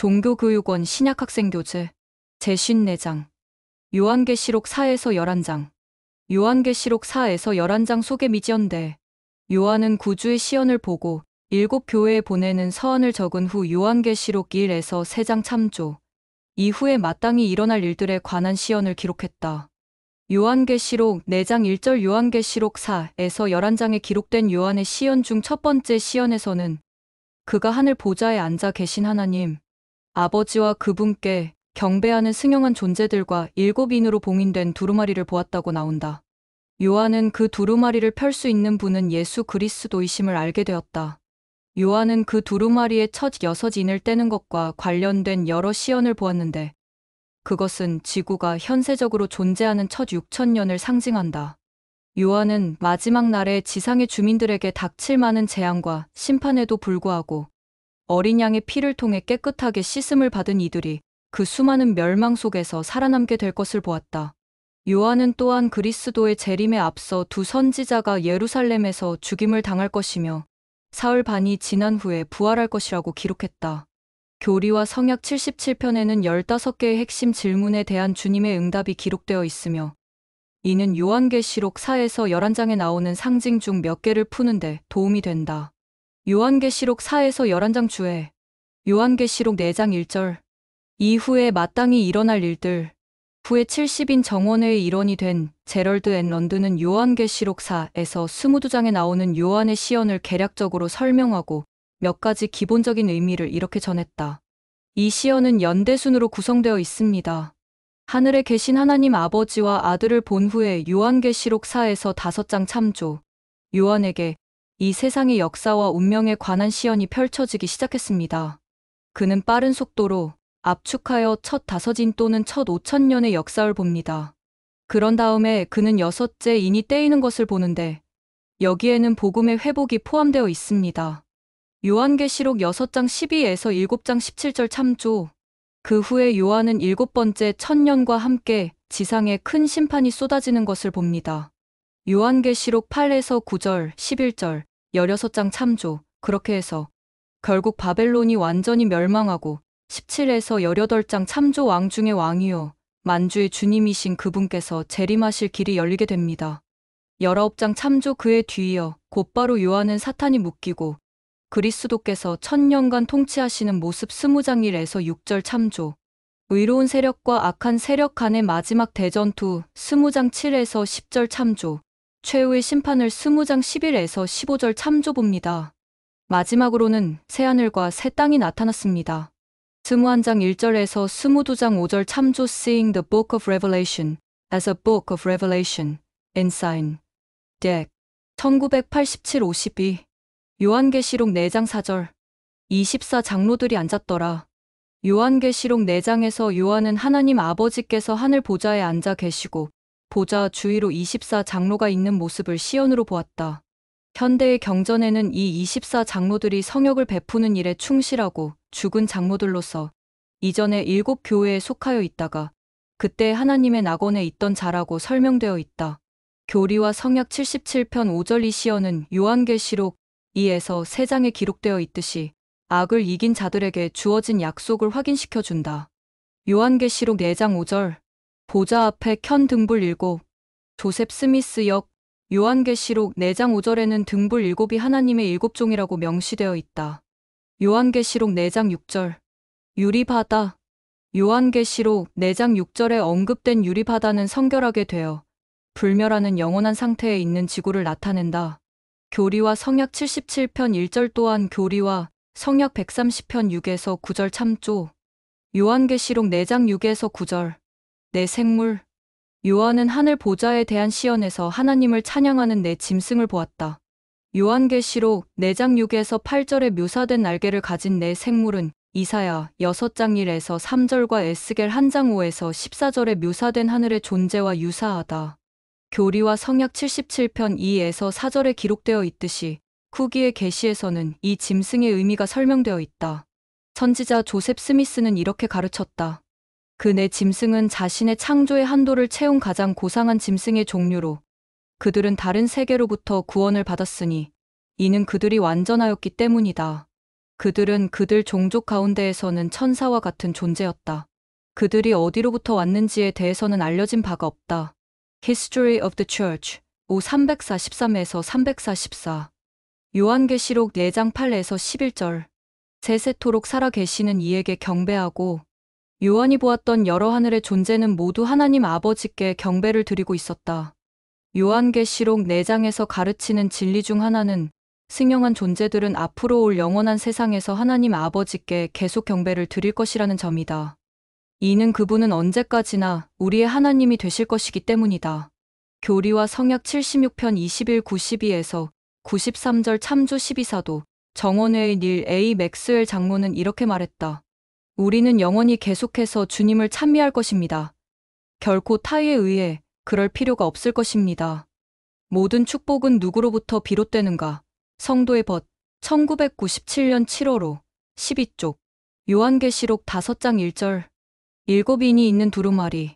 종교교육원 신약학생교재 제54장 요한계시록 4에서 11장 요한계시록 4에서 11장 속의 미지연대 요한은 구주의 시연을 보고 7교회에 보내는 서한을 적은 후 요한계시록 1에서 3장 참조 이후에 마땅히 일어날 일들에 관한 시연을 기록했다. 요한계시록 4장 1절 요한계시록 4에서 11장에 기록된 요한의 시연 중 첫 번째 시연에서는 그가 하늘 보좌에 앉아 계신 하나님 아버지와 그분께 경배하는 승용한 존재들과 7인으로 봉인된 두루마리를 보았다고 나온다. 요한은 그 두루마리를 펼 수 있는 분은 예수 그리스도이심을 알게 되었다. 요한은 그 두루마리의 첫 6인을 떼는 것과 관련된 여러 시연을 보았는데 그것은 지구가 현세적으로 존재하는 첫 6천년을 상징한다. 요한은 마지막 날에 지상의 주민들에게 닥칠 많은 재앙과 심판에도 불구하고 어린 양의 피를 통해 깨끗하게 씻음을 받은 이들이 그 수많은 멸망 속에서 살아남게 될 것을 보았다. 요한은 또한 그리스도의 재림에 앞서 두 선지자가 예루살렘에서 죽임을 당할 것이며 사흘 반이 지난 후에 부활할 것이라고 기록했다. 교리와 성약 77편에는 15개의 핵심 질문에 대한 주님의 응답이 기록되어 있으며 이는 요한계시록 4에서 11장에 나오는 상징 중 몇 개를 푸는데 도움이 된다. 요한계시록 4에서 11장 주에 요한계시록 4장 1절 이후에 마땅히 일어날 일들 후에 70인 정원회의 일원이 된 제럴드 앤 런드는 요한계시록 4에서 22장에 나오는 요한의 시연을 개략적으로 설명하고 몇 가지 기본적인 의미를 이렇게 전했다. 이 시연은 연대순으로 구성되어 있습니다. 하늘에 계신 하나님 아버지와 아들을 본 후에 요한계시록 4에서 5장 참조 요한에게 이 세상의 역사와 운명에 관한 시연이 펼쳐지기 시작했습니다. 그는 빠른 속도로 압축하여 첫 5인 또는 첫 5천년의 역사를 봅니다. 그런 다음에 그는 6째 인이 떼이는 것을 보는데 여기에는 복음의 회복이 포함되어 있습니다. 요한계시록 6장 12에서 7장 17절 참조 그 후에 요한은 7번째 천년과 함께 지상에 큰 심판이 쏟아지는 것을 봅니다. 요한계시록 8에서 9절 11절 16장 참조 그렇게 해서 결국 바벨론이 완전히 멸망하고 17에서 18장 참조 왕 중의 왕이요 만주의 주님이신 그분께서 재림하실 길이 열리게 됩니다. 19장 참조 그의 뒤이어 곧바로 요한은 사탄이 묶이고 그리스도께서 1000년간 통치하시는 모습 20장 1에서 6절 참조 의로운 세력과 악한 세력 간의 마지막 대전투 20장 7에서 10절 참조 최후의 심판을 20장 11에서 15절 참조 봅니다. 마지막으로는 새하늘과 새 땅이 나타났습니다. 21장 1절에서 22장 5절 참조 Seeing the Book of Revelation as a Book of Revelation Ensign Deck 1987-52 요한계시록 4장 4절 24장로들이 앉았더라. 요한계시록 4장에서 요한은 하나님 아버지께서 하늘 보좌에 앉아 계시고 보좌 주위로 24장로가 있는 모습을 시연으로 보았다. 현대의 경전에는 이 24장로들이 성역을 베푸는 일에 충실하고 죽은 장로들로서 이전에 7교회에 속하여 있다가 그때 하나님의 낙원에 있던 자라고 설명되어 있다. 교리와 성약 77편 5절 이 시연은 요한계시록 2에서 3장에 기록되어 있듯이 악을 이긴 자들에게 주어진 약속을 확인시켜준다. 요한계시록 4장 5절 보좌 앞에 켠 등불 7 조셉 스미스 역 요한계시록 4장 5절에는 등불 7이 하나님의 7종이라고 명시되어 있다. 요한계시록 4장 6절 유리바다 요한계시록 4장 6절에 언급된 유리바다는 성결하게 되어 불멸하는 영원한 상태에 있는 지구를 나타낸다. 교리와 성약 77편 1절 또한 교리와 성약 130편 6에서 9절 참조 요한계시록 4장 6에서 9절 내 생물 요한은 하늘 보좌에 대한 시연에서 하나님을 찬양하는 내 짐승을 보았다. 요한계시록 4장 6에서 8절에 묘사된 날개를 가진 내 생물은 이사야 6장 1에서 3절과 에스겔 1장 5에서 14절에 묘사된 하늘의 존재와 유사하다. 교리와 성약 77편 2에서 4절에 기록되어 있듯이 후기의 계시에서는 이 짐승의 의미가 설명되어 있다. 선지자 조셉 스미스는 이렇게 가르쳤다. 그 내 짐승은 자신의 창조의 한도를 채운 가장 고상한 짐승의 종류로 그들은 다른 세계로부터 구원을 받았으니 이는 그들이 완전하였기 때문이다. 그들은 그들 종족 가운데에서는 천사와 같은 존재였다. 그들이 어디로부터 왔는지에 대해서는 알려진 바가 없다. History of the Church 5 343에서 344 요한계시록 4장 8에서 11절 세세토록 살아 계시는 이에게 경배하고 요한이 보았던 여러 하늘의 존재는 모두 하나님 아버지께 경배를 드리고 있었다. 요한계시록 4장에서 가르치는 진리 중 하나는 승용한 존재들은 앞으로 올 영원한 세상에서 하나님 아버지께 계속 경배를 드릴 것이라는 점이다. 이는 그분은 언제까지나 우리의 하나님이 되실 것이기 때문이다. 교리와 성약 76편 21-92에서 93절 참조 12사도 정원회의 닐 A. 맥스웰 장로는 이렇게 말했다. 우리는 영원히 계속해서 주님을 찬미할 것입니다. 결코 타의에 의해 그럴 필요가 없을 것입니다. 모든 축복은 누구로부터 비롯되는가? 성도의 벗 1997년 7월호 12쪽 요한계시록 5장 1절 7인이 있는 두루마리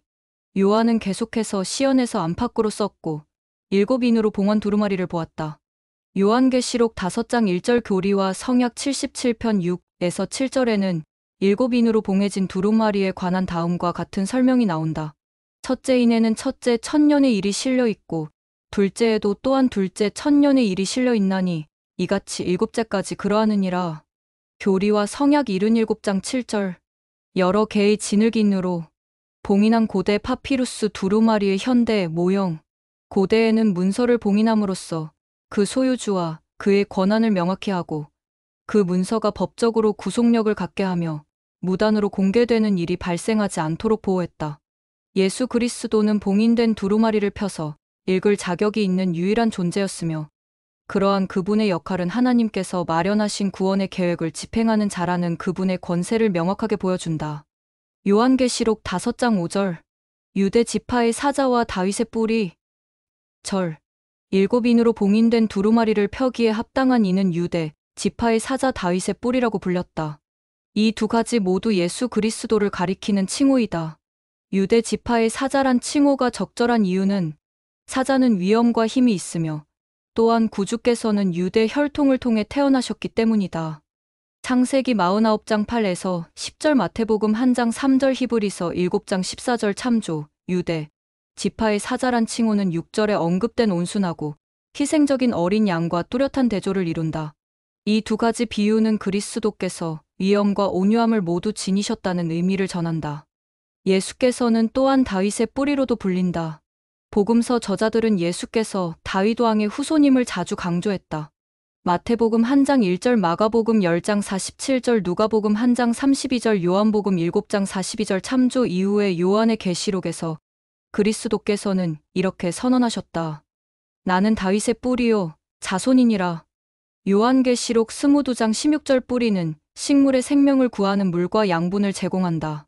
요한은 계속해서 시연에서 안팎으로 썼고 7인으로 봉헌 두루마리를 보았다. 요한계시록 5장 1절 교리와 성약 77편 6에서 7절에는 7인으로 봉해진 두루마리에 관한 다음과 같은 설명이 나온다. 첫째 인에는 첫째 천년의 일이 실려 있고 둘째에도 또한 둘째 천년의 일이 실려 있나니 이같이 일곱째까지 그러하느니라. 교리와 성약 77장 7절 여러 개의 진흙인으로 봉인한 고대 파피루스 두루마리의 현대 모형 고대에는 문서를 봉인함으로써 그 소유주와 그의 권한을 명확히 하고 그 문서가 법적으로 구속력을 갖게 하며 무단으로 공개되는 일이 발생하지 않도록 보호했다. 예수 그리스도는 봉인된 두루마리를 펴서 읽을 자격이 있는 유일한 존재였으며 그러한 그분의 역할은 하나님께서 마련하신 구원의 계획을 집행하는 자라는 그분의 권세를 명확하게 보여준다. 요한계시록 5장 5절 유대 지파의 사자와 다윗의 뿌리 절 7인으로 봉인된 두루마리를 펴기에 합당한 이는 유대 지파의 사자 다윗의 뿌리라고 불렸다. 이 두 가지 모두 예수 그리스도를 가리키는 칭호이다. 유대 지파의 사자란 칭호가 적절한 이유는 사자는 위엄과 힘이 있으며 또한 구주께서는 유대 혈통을 통해 태어나셨기 때문이다. 창세기 49장 8에서 10절 마태복음 1장 3절 히브리서 7장 14절 참조 유대 지파의 사자란 칭호는 6절에 언급된 온순하고 희생적인 어린 양과 뚜렷한 대조를 이룬다. 이 두 가지 비유는 그리스도께서 위엄과 온유함을 모두 지니셨다는 의미를 전한다. 예수께서는 또한 다윗의 뿌리로도 불린다. 복음서 저자들은 예수께서 다윗 왕의 후손임을 자주 강조했다. 마태복음 1장 1절 마가복음 10장 47절 누가복음 1장 32절 요한복음 7장 42절 참조 이후의 요한의 계시록에서 그리스도께서는 이렇게 선언하셨다. 나는 다윗의 뿌리요 자손이니라. 요한계시록 22장 16절 뿌리는 식물의 생명을 구하는 물과 양분을 제공한다.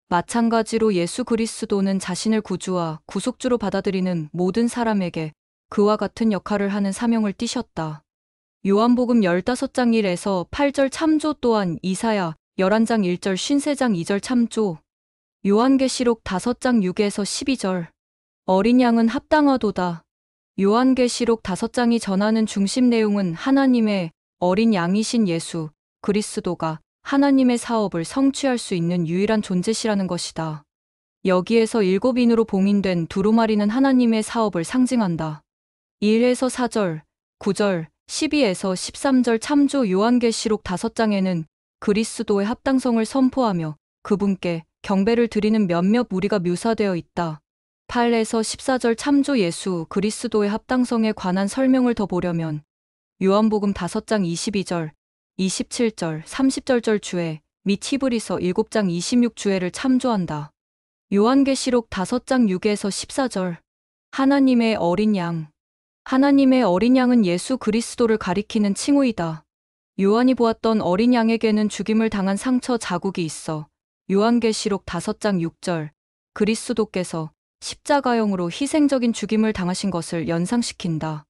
마찬가지로 예수 그리스도는 자신을 구주와 구속주로 받아들이는 모든 사람에게 그와 같은 역할을 하는 사명을 띠셨다. 요한복음 15장 1에서 8절 참조 또한 이사야 11장 1절 53장 2절 참조 요한계시록 5장 6에서 12절 어린 양은 합당하도다. 요한계시록 5장이 전하는 중심 내용은 하나님의 어린 양이신 예수 그리스도가 하나님의 사업을 성취할 수 있는 유일한 존재시라는 것이다. 여기에서 7인으로 봉인된 두루마리는 하나님의 사업을 상징한다. 1에서 4절, 9절, 12에서 13절 참조 요한계시록 5장에는 그리스도의 합당성을 선포하며 그분께 경배를 드리는 몇몇 무리가 묘사되어 있다. 8에서 14절 참조 예수 그리스도의 합당성에 관한 설명을 더 보려면 요한복음 5장 22절, 27절, 30절 주에 및 히브리서 7장 26주에를 참조한다. 요한계시록 5장 6에서 14절 하나님의 어린 양 하나님의 어린 양은 예수 그리스도를 가리키는 칭호이다. 요한이 보았던 어린 양에게는 죽임을 당한 상처 자국이 있어 요한계시록 5장 6절 그리스도께서 십자가형으로 희생적인 죽임을 당하신 것을 연상시킨다.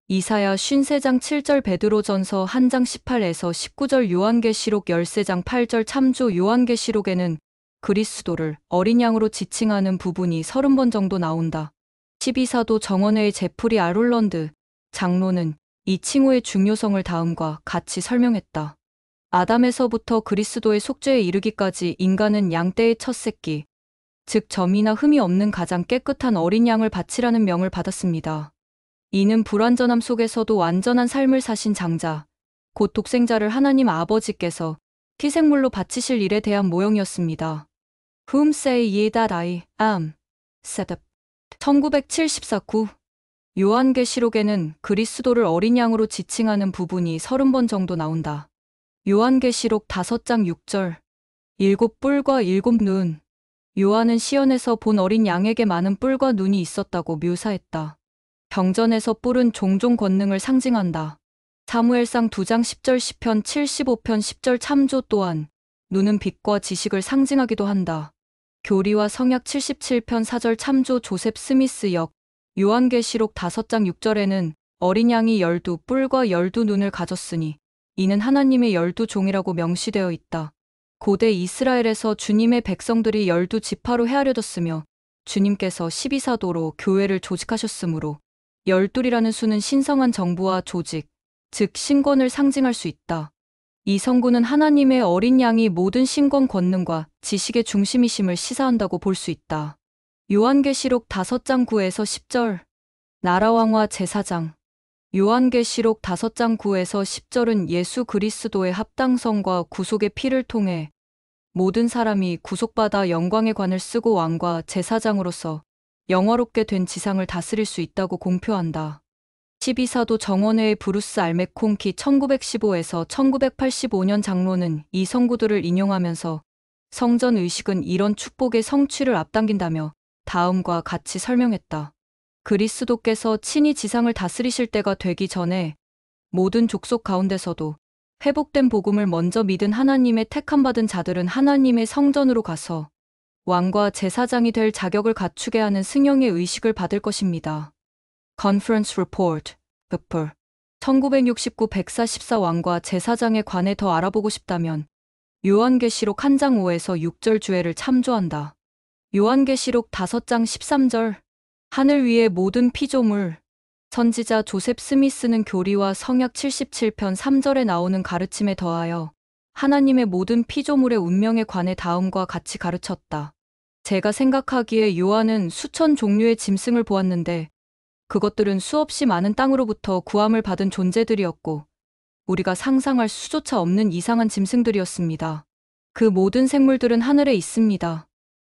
이사야 53장 7절 베드로전서 1장 18에서 19절 요한계시록 13장 8절 참조 요한계시록에는 그리스도를 어린 양으로 지칭하는 부분이 30번 정도 나온다. 12사도 정원회의 제프리 아롤런드 장로는 이 칭호의 중요성을 다음과 같이 설명했다. 아담에서부터 그리스도의 속죄에 이르기까지 인간은 양떼의 첫 새끼, 즉 점이나 흠이 없는 가장 깨끗한 어린 양을 바치라는 명을 받았습니다. 이는 불완전함 속에서도 완전한 삶을 사신 장자, 곧 독생자를 하나님 아버지께서 희생물로 바치실 일에 대한 모형이었습니다. Whom say ye that I am? said 1974-9 요한계시록에는 그리스도를 어린 양으로 지칭하는 부분이 30번 정도 나온다. 요한계시록 5장 6절 7뿔과 7눈 요한은 시온에서 본 어린 양에게 많은 뿔과 눈이 있었다고 묘사했다. 경전에서 뿔은 종종 권능을 상징한다. 사무엘상 2장 10절 시편 75편 10절 참조 또한 눈은 빛과 지식을 상징하기도 한다. 교리와 성약 77편 4절 참조 조셉 스미스 역 요한계시록 5장 6절에는 어린 양이 12뿔과 12눈을 가졌으니 이는 하나님의 12종이라고 명시되어 있다. 고대 이스라엘에서 주님의 백성들이 12지파로 헤아려졌으며 주님께서 12사도로 교회를 조직하셨으므로 12이라는 수는 신성한 정부와 조직, 즉 신권을 상징할 수 있다. 이 성구는 하나님의 어린 양이 모든 신권 권능과 지식의 중심이심을 시사한다고 볼 수 있다. 요한계시록 5장 9에서 10절 나라왕과 제사장 요한계시록 5장 9에서 10절은 예수 그리스도의 합당성과 구속의 피를 통해 모든 사람이 구속받아 영광의 관을 쓰고 왕과 제사장으로서 영화롭게 된 지상을 다스릴 수 있다고 공표한다. 12사도 정원회의 브루스 알메콩키 1915에서 1985년 장로는 이 성구들을 인용하면서 성전 의식은 이런 축복의 성취를 앞당긴다며 다음과 같이 설명했다. 그리스도께서 친히 지상을 다스리실 때가 되기 전에 모든 족속 가운데서도 회복된 복음을 먼저 믿은 하나님의 택함받은 자들은 하나님의 성전으로 가서 왕과 제사장이 될 자격을 갖추게 하는 승용의 의식을 받을 것입니다. Conference Report, Upper 1969 144 왕과 제사장에 관해 더 알아보고 싶다면 요한계시록 1장 5에서 6절 주애를 참조한다. 요한계시록 5장 13절 하늘 위의 모든 피조물 선지자 조셉 스미스는 교리와 성약 77편 3절에 나오는 가르침에 더하여 하나님의 모든 피조물의 운명에 관해 다음과 같이 가르쳤다. 제가 생각하기에 요한은 수천 종류의 짐승을 보았는데 그것들은 수없이 많은 땅으로부터 구함을 받은 존재들이었고 우리가 상상할 수조차 없는 이상한 짐승들이었습니다. 그 모든 생물들은 하늘에 있습니다.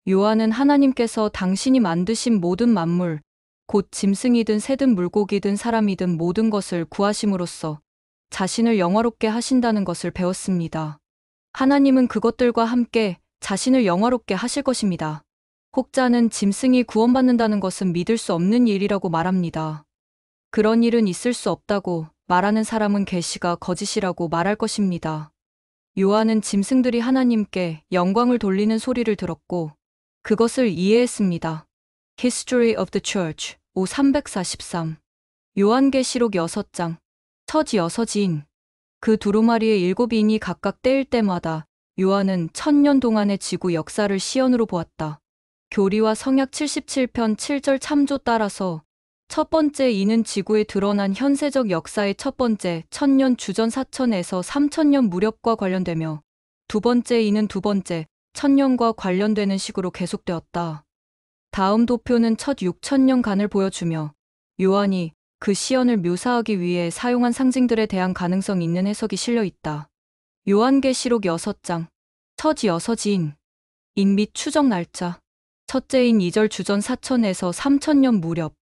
요한은 하나님께서 당신이 만드신 모든 만물, 곧 짐승이든 새든 물고기든 사람이든 모든 것을 구하심으로써 자신을 영화롭게 하신다는 것을 배웠습니다. 하나님은 그것들과 함께 자신을 영화롭게 하실 것입니다. 혹자는 짐승이 구원받는다는 것은 믿을 수 없는 일이라고 말합니다. 그런 일은 있을 수 없다고 말하는 사람은 계시가 거짓이라고 말할 것입니다. 요한은 짐승들이 하나님께 영광을 돌리는 소리를 들었고 그것을 이해했습니다. History of the Church 5343 요한계시록 6장 첫 여섯인 그 두루마리의 7인이 각각 떼일 때마다 요한은 1000년 동안의 지구 역사를 시연으로 보았다. 교리와 성약 77편 7절 참조 따라서 첫 번째 이는 지구에 드러난 현세적 역사의 첫 번째 1000년 주전 4000에서 3000년 무렵과 관련되며 두 번째 이는 두 번째 1000년과 관련되는 식으로 계속되었다. 다음 도표는 첫 6000년간을 보여주며 요한이 그 시연을 묘사하기 위해 사용한 상징들에 대한 가능성 있는 해석이 실려 있다. 요한계시록 6장 첫 여섯인 인 및 추적 날짜 첫째인 2절 주전 4000에서 3000년 무렵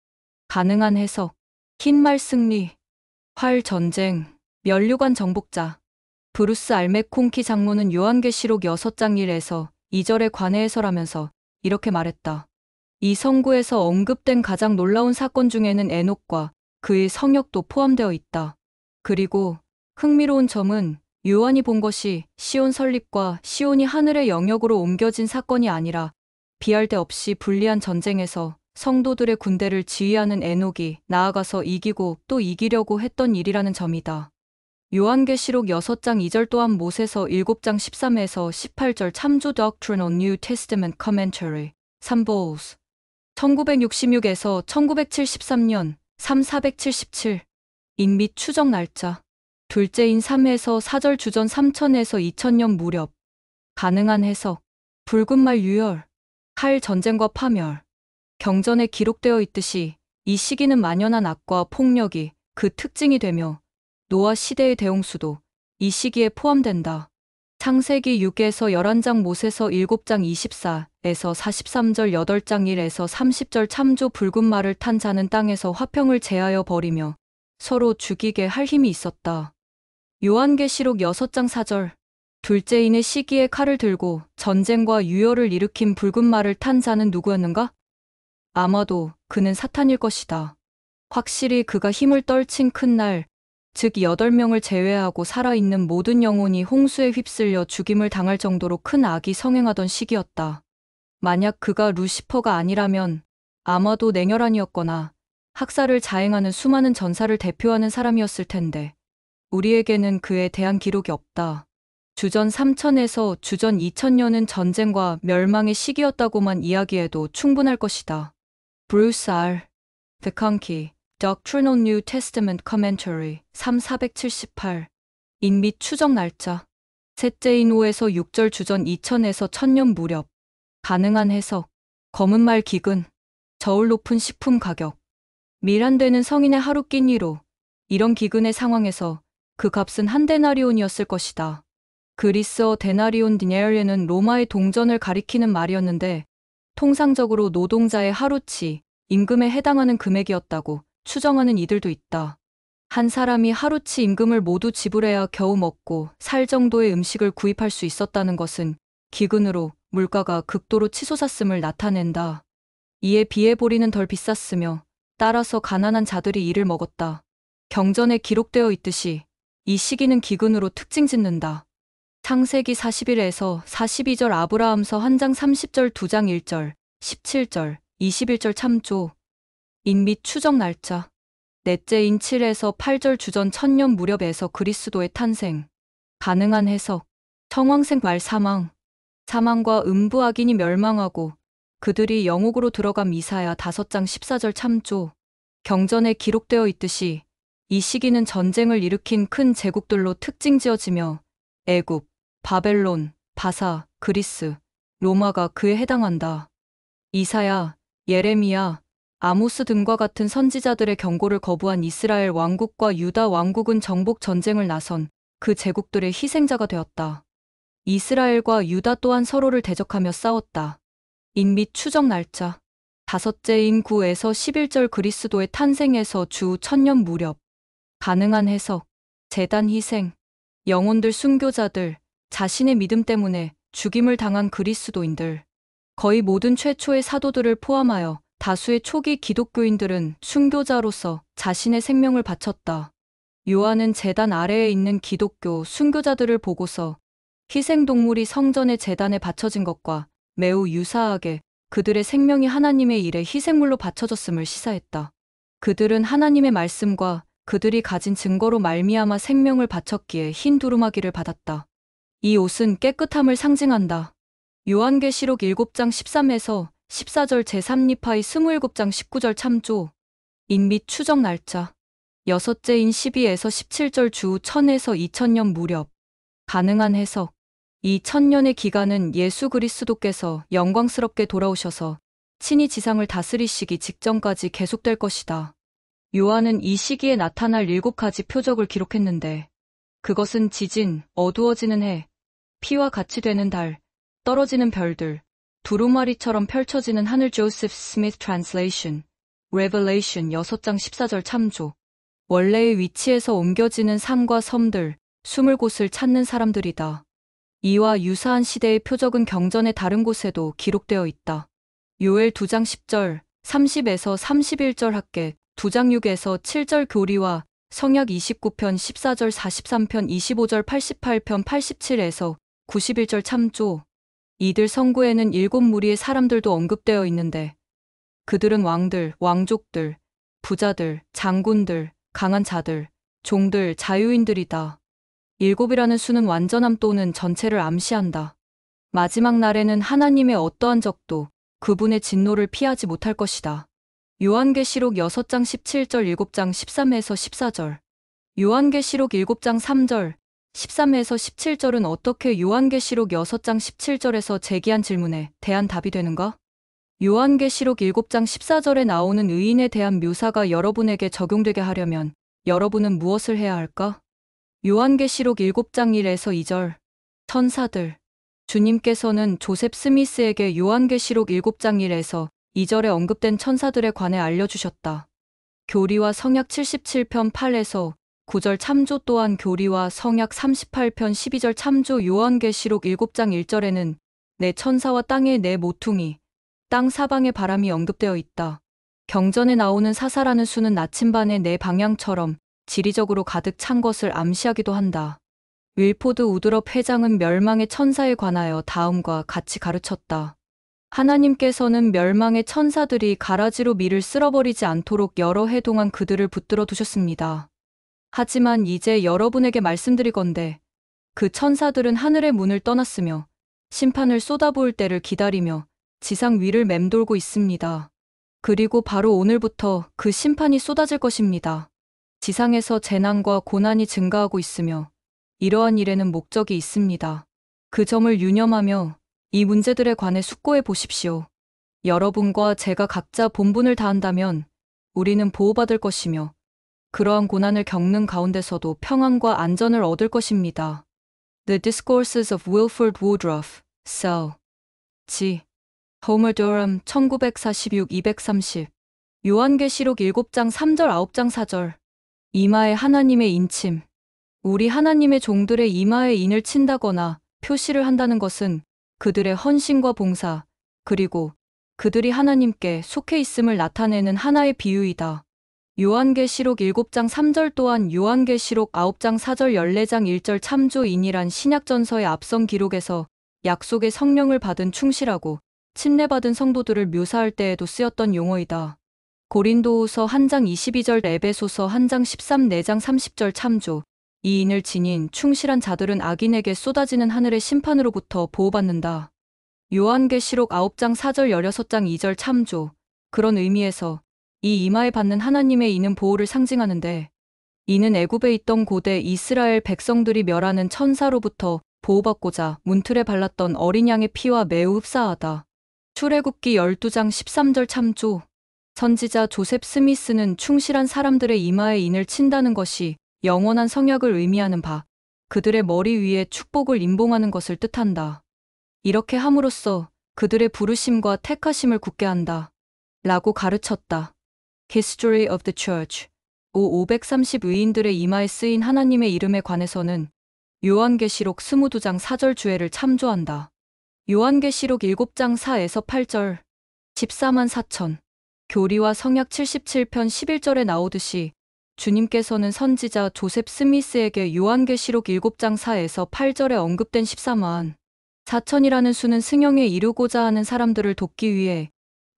가능한 해석 흰말 승리 활 전쟁 면류관 정복자 브루스 알메콩키 장로는 요한계시록 6장 1에서 2절에 관해 해설하면서 이렇게 말했다. 이 성구에서 언급된 가장 놀라운 사건 중에는 에녹과 그의 성역도 포함되어 있다. 그리고 흥미로운 점은 요한이 본 것이 시온 설립과 시온이 하늘의 영역으로 옮겨진 사건이 아니라 비할 데 없이 불리한 전쟁에서 성도들의 군대를 지휘하는 에녹이 나아가서 이기고 또 이기려고 했던 일이라는 점이다. 요한계시록 6장 2절 또한 못에서 7장 13에서 18절 참조 Doctrine on New Testament Commentary 3보우스 1966에서 1973년 3477 인 및 추적 날짜 둘째인 3에서 4절 주전 3000에서 2000년 무렵. 가능한 해석. 붉은 말 유혈, 칼 전쟁과 파멸. 경전에 기록되어 있듯이 이 시기는 만연한 악과 폭력이 그 특징이 되며 노아 시대의 대홍수도 이 시기에 포함된다. 창세기 6에서 11장, 모세서 7장 24에서 43절, 8장 1에서 30절. 참조. 붉은 말을 탄 자는 땅에서 화평을 제하여 버리며 서로 죽이게 할 힘이 있었다. 요한계시록 6장 4절. 둘째인의 시기에 칼을 들고 전쟁과 유혈을 일으킨 붉은 말을 탄 자는 누구였는가? 아마도 그는 사탄일 것이다. 확실히 그가 힘을 떨친 큰 날, 즉 8명을 제외하고 살아있는 모든 영혼이 홍수에 휩쓸려 죽임을 당할 정도로 큰 악이 성행하던 시기였다. 만약 그가 루시퍼가 아니라면 아마도 냉혈한이었거나 학살을 자행하는 수많은 전사를 대표하는 사람이었을 텐데 우리에게는 그에 대한 기록이 없다. 주전 3000에서 주전 2000년은 전쟁과 멸망의 시기였다고만 이야기해도 충분할 것이다. 브루스 R. 데컨키, Doctrinal New Testament Commentary 3,478. 인 및 추적 날짜. 셋째인 5에서 6절 주전 2000에서 1000년 무렵. 가능한 해석. 검은 말 기근. 저울 높은 식품 가격. 밀한되는 성인의 하루 끼니로. 이런 기근의 상황에서 그 값은 한 데나리온이었을 것이다. 그리스어 데나리온 디네리는 로마의 동전을 가리키는 말이었는데 통상적으로 노동자의 하루치, 임금에 해당하는 금액이었다고 추정하는 이들도 있다. 한 사람이 하루치 임금을 모두 지불해야 겨우 먹고 살 정도의 음식을 구입할 수 있었다는 것은 기근으로 물가가 극도로 치솟았음을 나타낸다. 이에 비해 보리는 덜 비쌌으며 따라서 가난한 자들이 이를 먹었다. 경전에 기록되어 있듯이 이 시기는 기근으로 특징 짓는다. 창세기 41에서 42절, 아브라함서 1장 30절, 2장 1절, 17절, 21절. 참조. 인 및 추적 날짜. 넷째인 7에서 8절 주전 1000년 무렵에서 그리스도의 탄생. 가능한 해석. 청황색 말 사망. 사망과 음부 악인이 멸망하고 그들이 영옥으로 들어간 이사야 5장 14절. 참조. 경전에 기록되어 있듯이 이 시기는 전쟁을 일으킨 큰 제국들로 특징 지어지며 애굽, 바벨론, 바사, 그리스, 로마가 그에 해당한다. 이사야, 예레미야, 아모스 등과 같은 선지자들의 경고를 거부한 이스라엘 왕국과 유다 왕국은 정복 전쟁을 나선 그 제국들의 희생자가 되었다. 이스라엘과 유다 또한 서로를 대적하며 싸웠다. 인 및 추적 날짜. 다섯째인 9에서 11절 그리스도의 탄생에서 주 1000년 무렵. 가능한 해석. 제단 희생. 영혼들 순교자들, 자신의 믿음 때문에 죽임을 당한 그리스도인들. 거의 모든 최초의 사도들을 포함하여 다수의 초기 기독교인들은 순교자로서 자신의 생명을 바쳤다. 요한은 제단 아래에 있는 기독교 순교자들을 보고서 희생동물이 성전의 제단에 바쳐진 것과 매우 유사하게 그들의 생명이 하나님의 일에 희생물로 바쳐졌음을 시사했다. 그들은 하나님의 말씀과 그들이 가진 증거로 말미암아 생명을 바쳤기에 흰 두루마기를 받았다. 이 옷은 깨끗함을 상징한다. 요한계시록 7장 13에서 14절, 제3니파이 27장 19절. 참조. 인 및 추적 날짜. 여섯째인 12에서 17절 주 1000에서 2000년 무렵. 가능한 해석. 이 1000년의 기간은 예수 그리스도께서 영광스럽게 돌아오셔서 친히 지상을 다스리시기 직전까지 계속될 것이다. 요한은 이 시기에 나타날 7가지 표적을 기록했는데 그것은 지진, 어두워지는 해, 피와 같이 되는 달, 떨어지는 별들, 두루마리처럼 펼쳐지는 하늘. 조세프 스미스 트랜슬레이션, 레벨레이션 6장 14절. 참조. 원래의 위치에서 옮겨지는 산과 섬들, 숨을 곳을 찾는 사람들이다. 이와 유사한 시대의 표적은 경전의 다른 곳에도 기록되어 있다. 요엘 2장 10절, 30에서 31절. 학개 2장 6에서 7절. 교리와 성약 29편 14절, 43편 25절, 88편 87에서 91절. 참조. 이들 성구에는 7무리의 사람들도 언급되어 있는데 그들은 왕들, 왕족들, 부자들, 장군들, 강한 자들, 종들, 자유인들이다. 7이라는 수는 완전함 또는 전체를 암시한다. 마지막 날에는 하나님의 어떠한 적도 그분의 진노를 피하지 못할 것이다. 요한계시록 6장 17절, 7장 13에서 14절. 요한계시록 7장 3절, 13에서 17절은 어떻게 요한계시록 6장 17절에서 제기한 질문에 대한 답이 되는가? 요한계시록 7장 14절에 나오는 의인에 대한 묘사가 여러분에게 적용되게 하려면 여러분은 무엇을 해야 할까? 요한계시록 7장 1에서 2절, 천사들. 주님께서는 조셉 스미스에게 요한계시록 7장 1에서 2절에 언급된 천사들에 관해 알려주셨다. 교리와 성약 77편 8에서 9절 참조 또한 교리와 성약 38편 12절 참조 요한계시록 7장 1절에는 내 천사와 땅의 내 모퉁이, 땅 사방의 바람이 언급되어 있다. 경전에 나오는 사사라는 수는 나침반의 네 방향처럼 지리적으로 가득 찬 것을 암시하기도 한다. 윌포드 우드럽 회장은 멸망의 천사에 관하여 다음과 같이 가르쳤다. 하나님께서는 멸망의 천사들이 가라지로 밀을 쓸어버리지 않도록 여러 해 동안 그들을 붙들어 두셨습니다. 하지만 이제 여러분에게 말씀드리건대 그 천사들은 하늘의 문을 떠났으며 심판을 쏟아부을 때를 기다리며 지상 위를 맴돌고 있습니다. 그리고 바로 오늘부터 그 심판이 쏟아질 것입니다. 지상에서 재난과 고난이 증가하고 있으며 이러한 일에는 목적이 있습니다. 그 점을 유념하며 이 문제들에 관해 숙고해 보십시오. 여러분과 제가 각자 본분을 다한다면 우리는 보호받을 것이며 그러한 고난을 겪는 가운데서도 평안과 안전을 얻을 것입니다. The Discourses of Wilford Woodruff, Sel. G. Homer Durham, 1946-230. 요한계시록 7장 3절 9장 4절. 이마에 하나님의 인침. 우리 하나님의 종들의 이마에 인을 친다거나 표시를 한다는 것은 그들의 헌신과 봉사, 그리고 그들이 하나님께 속해 있음을 나타내는 하나의 비유이다. 요한계시록 7장 3절 또한 요한계시록 9장 4절 14장 1절 참조인이란 신약전서의 앞선 기록에서 약속의 성령을 받은 충실하고 침례받은 성도들을 묘사할 때에도 쓰였던 용어이다. 고린도후서 1장 22절 에베소서 1장 13 4장 30절 참조. 이 인을 지닌 충실한 자들은 악인에게 쏟아지는 하늘의 심판으로부터 보호받는다. 요한계시록 9장 4절 16장 2절 참조. 그런 의미에서 이 이마에 받는 하나님의 인은 보호를 상징하는데 이는 애굽에 있던 고대 이스라엘 백성들이 멸하는 천사로부터 보호받고자 문틀에 발랐던 어린 양의 피와 매우 흡사하다. 출애굽기 12장 13절 참조. 선지자 조셉 스미스는 충실한 사람들의 이마에 인을 친다는 것이 영원한 성약을 의미하는 바 그들의 머리 위에 축복을 임봉하는 것을 뜻한다. 이렇게 함으로써 그들의 부르심과 택하심을 굳게 한다. 라고 가르쳤다. History of the Church. 530 의인들의 이마에 쓰인 하나님의 이름에 관해서는 요한계시록 22장 4절 주애를 참조한다. 요한계시록 7장 4에서 8절 14만 4천. 교리와 성약 77편 11절에 나오듯이 주님께서는 선지자 조셉 스미스에게 요한계시록 7장 4에서 8절에 언급된 14만 4천이라는 수는 승형에 이루고자 하는 사람들을 돕기 위해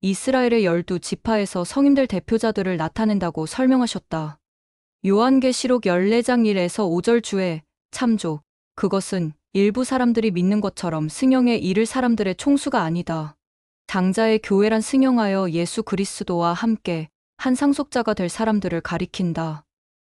이스라엘의 12지파에서 성인들 대표자들을 나타낸다고 설명하셨다. 요한계시록 14장 1에서 5절 주에 참조. 그것은 일부 사람들이 믿는 것처럼 승형에 이를 사람들의 총수가 아니다. 장자의 교회란 승형하여 예수 그리스도와 함께 한 상속자가 될 사람들을 가리킨다.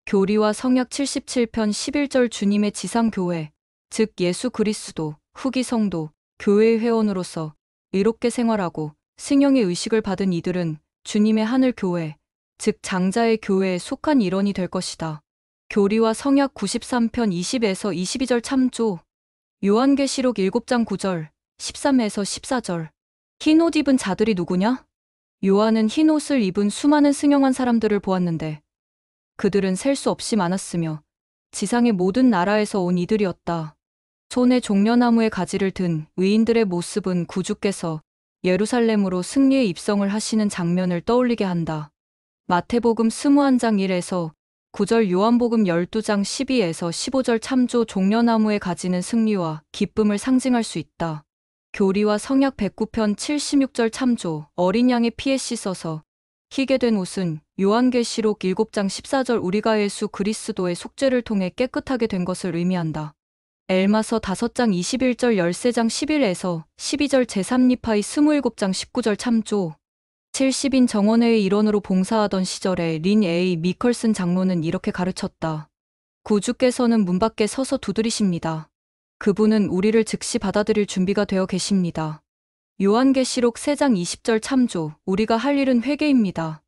교리와 성약 77편 11절 주님의 지상교회, 즉 예수 그리스도, 후기 성도, 교회의 회원으로서 의롭게 생활하고 승형의 의식을 받은 이들은 주님의 하늘 교회, 즉 장자의 교회에 속한 일원이 될 것이다. 교리와 성약 93편 20에서 22절 참조. 요한계시록 7장 9절, 13에서 14절. 흰 옷 입은 자들이 누구냐? 요한은 흰 옷을 입은 수많은 승형한 사람들을 보았는데 그들은 셀 수 없이 많았으며 지상의 모든 나라에서 온 이들이었다. 손에 종려나무의 가지를 든 의인들의 모습은 구주께서 예루살렘으로 승리의 입성을 하시는 장면을 떠올리게 한다. 마태복음 21장 1에서 9절 요한복음 12장 12에서 15절 참조. 종려나무의 가지는 승리와 기쁨을 상징할 수 있다. 교리와 성약 109편 76절 참조. 어린 양의 피에 씻어서 희게 된 옷은 요한계시록 7장 14절 우리가 예수 그리스도의 속죄를 통해 깨끗하게 된 것을 의미한다. 엘마서 5장 21절 13장 11에서 12절 제3니파이 27장 19절 참조. 70인 정원회의 일원으로 봉사하던 시절에 린 A. 미컬슨 장로는 이렇게 가르쳤다. 구주께서는 문 밖에 서서 두드리십니다. 그분은 우리를 즉시 받아들일 준비가 되어 계십니다. 요한계시록 3장 20절 참조. 우리가 할 일은 회개입니다.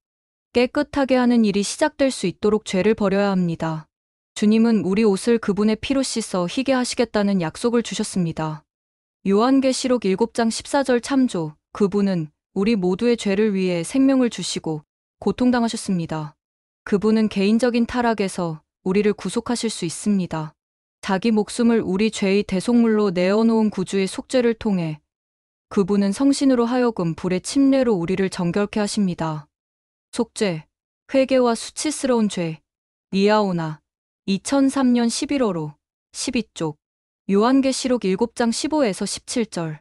깨끗하게 하는 일이 시작될 수 있도록 죄를 버려야 합니다. 주님은 우리 옷을 그분의 피로 씻어 희게 하시겠다는 약속을 주셨습니다. 요한계시록 7장 14절 참조. 그분은 우리 모두의 죄를 위해 생명을 주시고 고통당하셨습니다. 그분은 개인적인 타락에서 우리를 구속하실 수 있습니다. 자기 목숨을 우리 죄의 대속물로 내어놓은 구주의 속죄를 통해 그분은 성신으로 하여금 불의 침례로 우리를 정결케 하십니다. 속죄, 회개와 수치스러운 죄, 리아오나 2003년 11월호 12쪽 요한계시록 7장 15에서 17절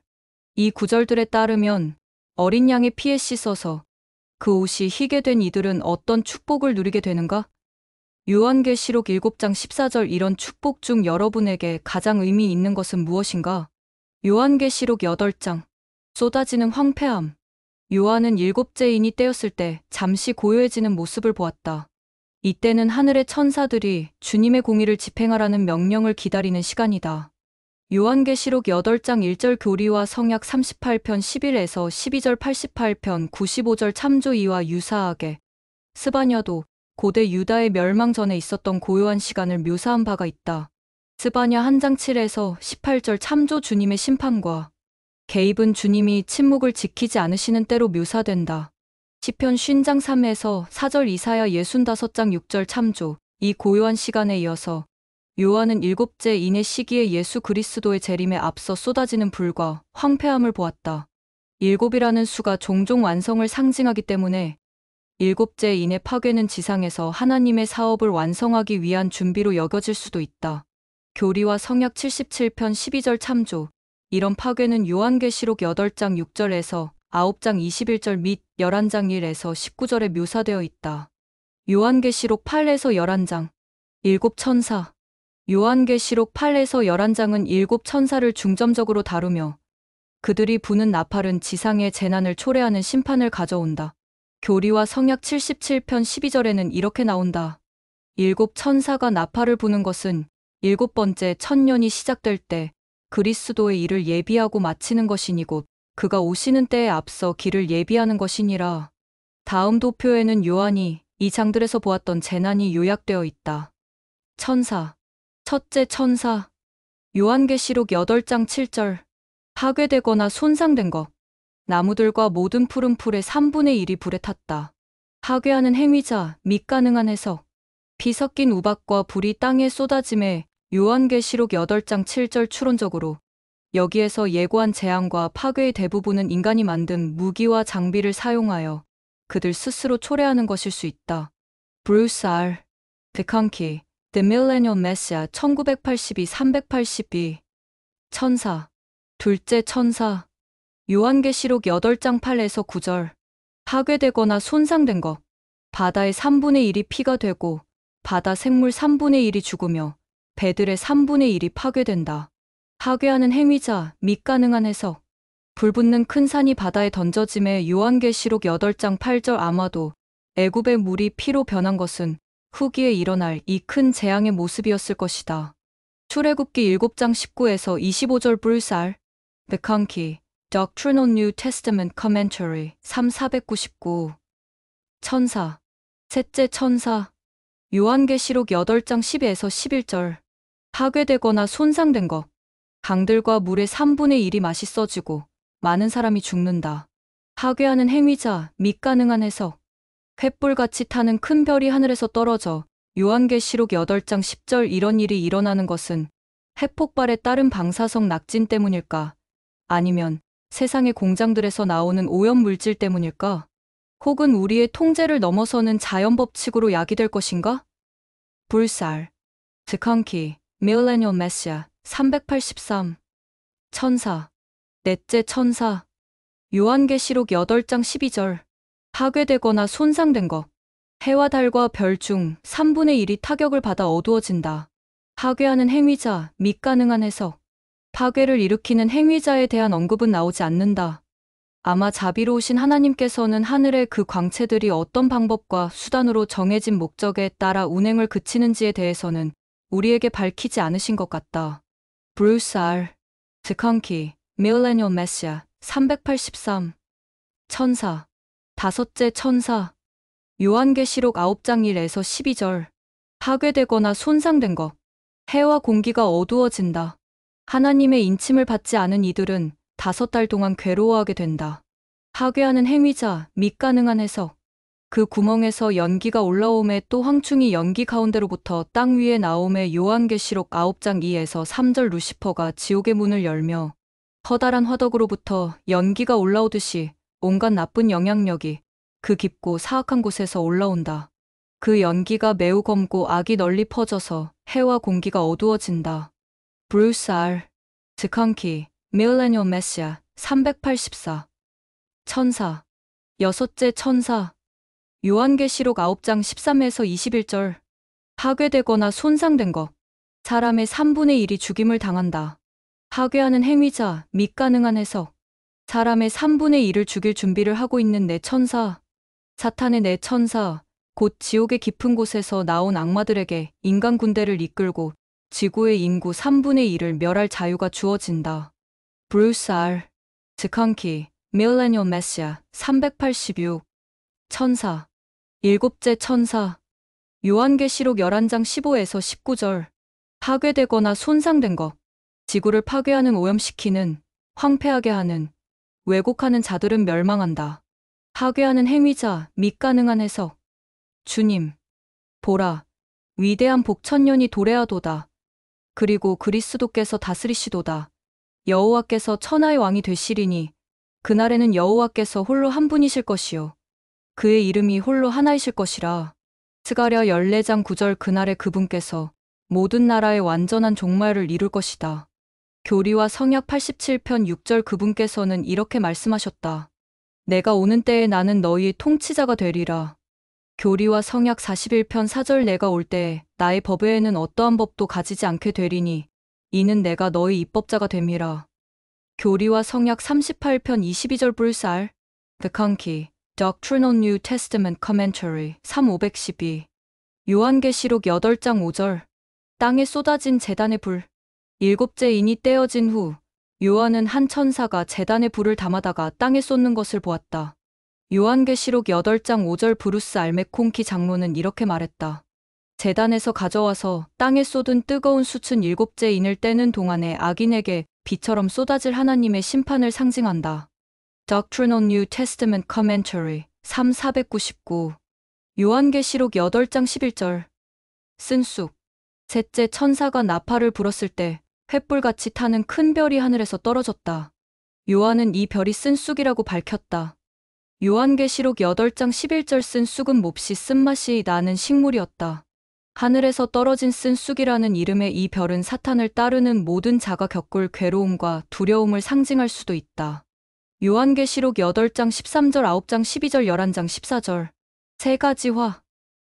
이 구절들에 따르면 어린 양의 피에 씻어서 그 옷이 희게 된 이들은 어떤 축복을 누리게 되는가? 요한계시록 7장 14절 이런 축복 중 여러분에게 가장 의미 있는 것은 무엇인가? 요한계시록 8장 쏟아지는 황폐함. 요한은 7째 인이 떼었을 때 잠시 고요해지는 모습을 보았다. 이때는 하늘의 천사들이 주님의 공의를 집행하라는 명령을 기다리는 시간이다. 요한계시록 8장 1절 교리와 성약 38편 11에서 12절 88편 95절 참조 2와 유사하게 스바냐도 고대 유다의 멸망 전에 있었던 고요한 시간을 묘사한 바가 있다. 스바냐 1장 7에서 18절 참조 주님의 심판과 개입은 주님이 침묵을 지키지 않으시는 때로 묘사된다. 시편 50장 3에서 4절 이사야 65장 6절 참조 이 고요한 시간에 이어서 요한은 7째 인의 시기에 예수 그리스도의 재림에 앞서 쏟아지는 불과 황폐함을 보았다. 7이라는 수가 종종 완성을 상징하기 때문에 7째 인의 파괴는 지상에서 하나님의 사업을 완성하기 위한 준비로 여겨질 수도 있다. 교리와 성약 77편 12절 참조 이런 파괴는 요한계시록 8장 6절에서 9장 21절 및 11장 1에서 19절에 묘사되어 있다. 요한계시록 8에서 11장 7천사 요한계시록 8에서 11장은 7천사를 중점적으로 다루며 그들이 부는 나팔은 지상의 재난을 초래하는 심판을 가져온다. 교리와 성약 77편 12절에는 이렇게 나온다. 7천사가 나팔을 부는 것은 7번째 천년이 시작될 때 그리스도의 일을 예비하고 마치는 것이니 곧 그가 오시는 때에 앞서 길을 예비하는 것이니라. 다음 도표에는 요한이 이 장들에서 보았던 재난이 요약되어 있다. 천사, 첫째 천사, 요한계시록 8장 7절, 파괴되거나 손상된 것, 나무들과 모든 푸른 풀의 3분의 1이 불에 탔다. 파괴하는 행위자, 및 가능한 해석, 피 섞인 우박과 불이 땅에 쏟아짐에 요한계시록 8장 7절 추론적으로 여기에서 예고한 재앙과 파괴의 대부분은 인간이 만든 무기와 장비를 사용하여 그들 스스로 초래하는 것일 수 있다. 브루스 R. 데컨키, The Millennial Messiah 1982-382 천사, 둘째 천사 요한계시록 8장 8에서 9절 파괴되거나 손상된 것 바다의 3분의 1이 피가 되고 바다 생물 3분의 1이 죽으며 배들의 3분의 1이 파괴된다. 파괴하는 행위자 및 가능한 해석 불붙는 큰 산이 바다에 던져짐에 요한계시록 8장 8절 아마도 애굽의 물이 피로 변한 것은 후기에 일어날 이 큰 재앙의 모습이었을 것이다. 출애굽기 7장 19에서 25절 브루스 R. 데컨키 Doctrinal New Testament Commentary 3499 천사, 셋째 천사 요한계시록 8장 10에서 11절 파괴되거나 손상된 것 강들과 물의 3분의 1이 맛있어지고 많은 사람이 죽는다. 파괴하는 행위자 및 가능한 해석 횃불같이 타는 큰 별이 하늘에서 떨어져 요한계시록 8장 10절 이런 일이 일어나는 것은 핵폭발에 따른 방사성 낙진 때문일까? 아니면 세상의 공장들에서 나오는 오염물질 때문일까? 혹은 우리의 통제를 넘어서는 자연법칙으로 야기될 것인가? 불살, 드컨키, 밀레니얼 메시아 383 천사, 넷째 천사 요한계시록 8장 12절 파괴되거나 손상된 것 해와 달과 별 중 3분의 1이 타격을 받아 어두워진다. 파괴하는 행위자 및 가능한 해석 파괴를 일으키는 행위자에 대한 언급은 나오지 않는다. 아마 자비로우신 하나님께서는 하늘의 그 광채들이 어떤 방법과 수단으로 정해진 목적에 따라 운행을 그치는지에 대해서는 우리에게 밝히지 않으신 것 같다. 브루스 R. 드컨키, 밀레니얼 메시아, 383. 천사. 다섯째 천사. 요한계시록 9장 1에서 12절. 파괴되거나 손상된 것. 해와 공기가 어두워진다. 하나님의 인침을 받지 않은 이들은 5달 동안 괴로워하게 된다. 파괴하는 행위자, 및 가능한 해석. 그 구멍에서 연기가 올라오매 또 황충이 연기 가운데로부터 땅 위에 나오매 요한계시록 9장 2에서 3절 루시퍼가 지옥의 문을 열며 커다란 화덕으로부터 연기가 올라오듯이 온갖 나쁜 영향력이 그 깊고 사악한 곳에서 올라온다. 그 연기가 매우 검고 악이 널리 퍼져서 해와 공기가 어두워진다. 브루스 R. 드컨키, 밀레니얼 메시아, 384. 천사. 여섯째 천사. 요한계시록 9장 13에서 21절. 파괴되거나 손상된 것. 사람의 3분의 1이 죽임을 당한다. 파괴하는 행위자, 및 가능한 해석. 사람의 3분의 1을 죽일 준비를 하고 있는 내 천사. 사탄의 내 천사, 곧 지옥의 깊은 곳에서 나온 악마들에게 인간 군대를 이끌고 지구의 인구 3분의 1을 멸할 자유가 주어진다. 브루스 R. 드컨키, 밀레니얼 메시아, 386. 천사. 일곱째 천사. 요한계시록 11장 15에서 19절. 파괴되거나 손상된 것. 지구를 파괴하는, 오염시키는, 황폐하게 하는, 왜곡하는 자들은 멸망한다. 파괴하는 행위자, 및 가능한 해석. 주님, 보라, 위대한 복 천년이 도래하도다. 그리고 그리스도께서 다스리시도다. 여호와께서 천하의 왕이 되시리니 그날에는 여호와께서 홀로 한 분이실 것이요 그의 이름이 홀로 하나이실 것이라. 스가랴 14장 9절. 그날에 그분께서 모든 나라의 완전한 종말을 이룰 것이다. 교리와 성약 87편 6절. 그분께서는 이렇게 말씀하셨다. 내가 오는 때에 나는 너희의 통치자가 되리라. 교리와 성약 41편 4절. 내가 올 때에 나의 법 외에는 어떠한 법도 가지지 않게 되리니 이는 내가 너희 입법자가 됨이라. 교리와 성약 38편 22절. 브루스 R. 드컨키, Doctrinal New Testament Commentary, 3512. 요한계시록 8장 5절. 땅에 쏟아진 제단의 불. 일곱째 인이 떼어진 후 요한은 한 천사가 제단의 불을 담아다가 땅에 쏟는 것을 보았다. 요한계시록 8장 5절. 브루스 R. 맥콩키 장로는 이렇게 말했다. 제단에서 가져와서 땅에 쏟은 뜨거운 숯은 일곱째 인을 떼는 동안에 악인에게 비처럼 쏟아질 하나님의 심판을 상징한다. Doctrinal New Testament Commentary, 3499. 요한계시록 8장 11절. 쓴 쑥. 셋째 천사가 나팔을 불었을 때 횃불같이 타는 큰 별이 하늘에서 떨어졌다. 요한은 이 별이 쓴 쑥이라고 밝혔다. 요한계시록 8장 11절. 쓴 쑥은 몹시 쓴맛이 나는 식물이었다. 하늘에서 떨어진 쓴 쑥이라는 이름의 이 별은 사탄을 따르는 모든 자가 겪을 괴로움과 두려움을 상징할 수도 있다. 요한계시록 8장 13절, 9장 12절, 11장 14절. 세 가지 화.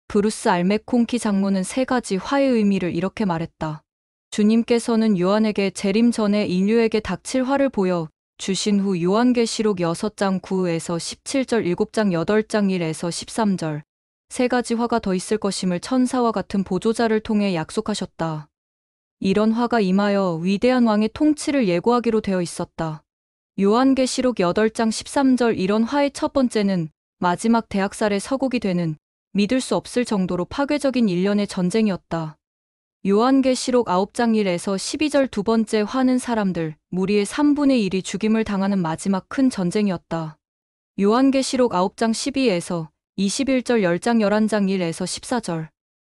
브루스 R. 맥콩키 장로는 세 가지 화의 의미를 이렇게 말했다. 주님께서는 요한에게 재림 전에 인류에게 닥칠 화를 보여 주신 후 요한계시록 6장 9에서 17절, 7장 8장 1에서 13절. 세 가지 화가 더 있을 것임을 천사와 같은 보조자를 통해 약속하셨다. 이런 화가 임하여 위대한 왕의 통치를 예고하기로 되어 있었다. 요한계시록 8장 13절. 이런 화의 첫 번째는 마지막 대학살의 서곡이 되는 믿을 수 없을 정도로 파괴적인 일련의 전쟁이었다. 요한계시록 9장 1에서 12절. 두 번째 화는 사람들, 무리의 3분의 1이 죽임을 당하는 마지막 큰 전쟁이었다. 요한계시록 9장 12에서 21절. 10장 11장 1에서 14절.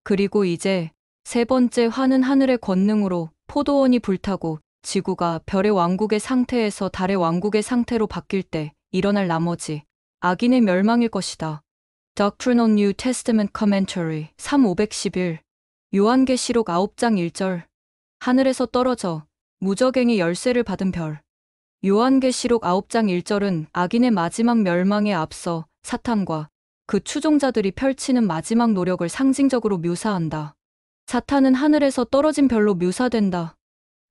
그리고 이제 세 번째 화는 하늘의 권능으로 포도원이 불타고 지구가 별의 왕국의 상태에서 달의 왕국의 상태로 바뀔 때 일어날 나머지 악인의 멸망일 것이다. Doctrinal New Testament Commentary, 3511. 요한계시록 9장 1절. 하늘에서 떨어져 무적행의 열쇠를 받은 별. 요한계시록 9장 1절은 악인의 마지막 멸망에 앞서 사탄과 그 추종자들이 펼치는 마지막 노력을 상징적으로 묘사한다. 사탄은 하늘에서 떨어진 별로 묘사된다.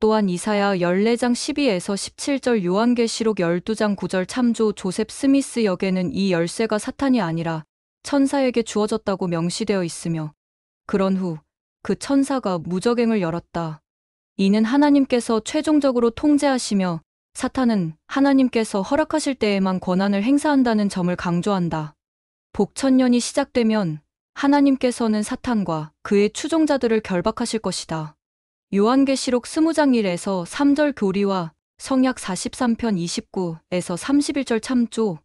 또한 이사야 14장 12에서 17절, 요한계시록 12장 9절. 참조 조셉 스미스 역에는 이 열쇠가 사탄이 아니라 천사에게 주어졌다고 명시되어 있으며 그런 후 그 천사가 무적행을 열었다. 이는 하나님께서 최종적으로 통제하시며 사탄은 하나님께서 허락하실 때에만 권한을 행사한다는 점을 강조한다. 복천년이 시작되면 하나님께서는 사탄과 그의 추종자들을 결박하실 것이다. 요한계시록 20장 1에서 3절 교리와 성약 43편 29에서 31절 참조.